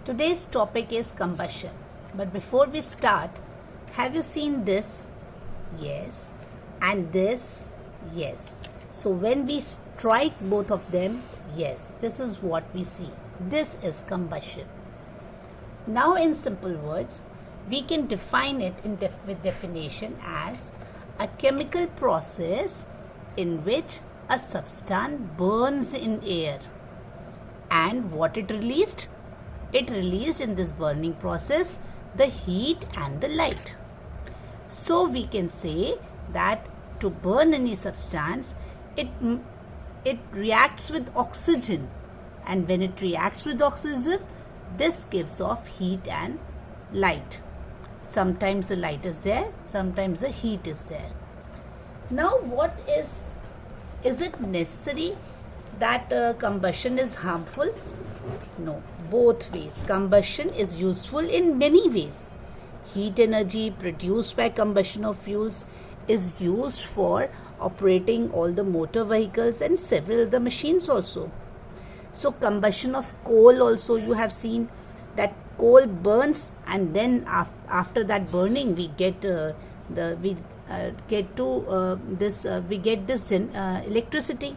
Today's topic is combustion. But before we start, have you seen this? Yes. And this? Yes. So when we strike both of them, yes, this is what we see. This is combustion. Now in simple words, we can define it with definition as a chemical process in which a substance burns in air. And what it released? It released in this burning process the heat and the light. So we can say that to burn any substance, it reacts with oxygen, and when it reacts with oxygen, this gives off heat and light. Sometimes the light is there, sometimes the heat is there. Now what is it necessary that combustion is harmful? No, both ways. Combustion is useful in many ways. Heat energy produced by combustion of fuels is used for operating all the motor vehicles and several other machines also. So combustion of coal also, you have seen that coal burns, and then after that burning we get this electricity.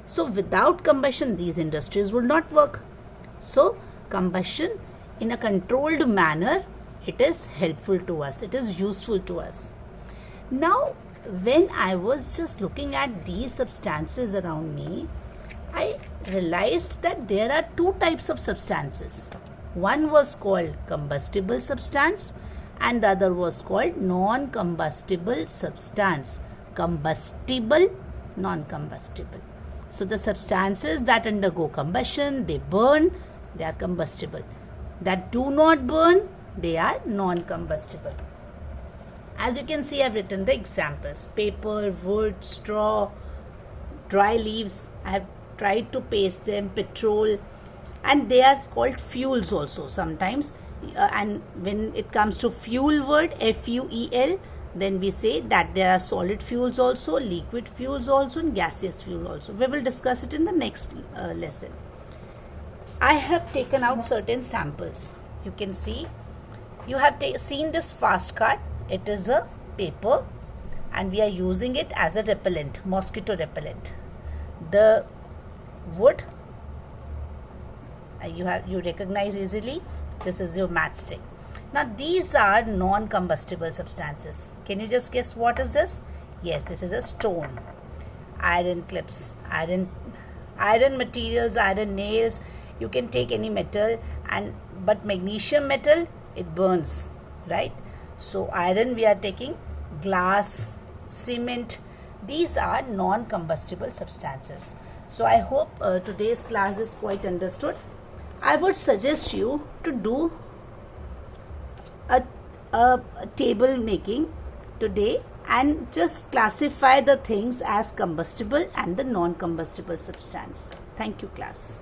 So without combustion these industries would not work. So combustion in a controlled manner, it is helpful to us, it is useful to us. Now when I was just looking at these substances around me, I realized that there are two types of substances. One was called combustible substance and the other was called non-combustible substance. Combustible, non-combustible. So the substances that undergo combustion, they burn, they are combustible. That do not burn, they are non-combustible. As you can see, I have written the examples: paper, wood, straw, dry leaves. I have tried to paste them, petrol, and they are called fuels also sometimes. And when it comes to fuel word, F-U-E-L, then we say that there are solid fuels also, liquid fuels also, and gaseous fuel also. We will discuss it in the next lesson. I have taken out certain samples. You can see, you have seen this fast card. It is a paper and we are using it as a repellent, mosquito repellent. The wood, you recognize easily, this is your matchstick. Now these are non-combustible substances. Can you just guess what is this? Yes, this is a stone. Iron clips, iron materials, iron nails. You can take any metal, but magnesium metal, it burns, right? So iron we are taking, glass, cement. These are non-combustible substances. So I hope today's class is quite understood. I would suggest you to do a table making today and just classify the things as combustible and the non-combustible substance. Thank you, class.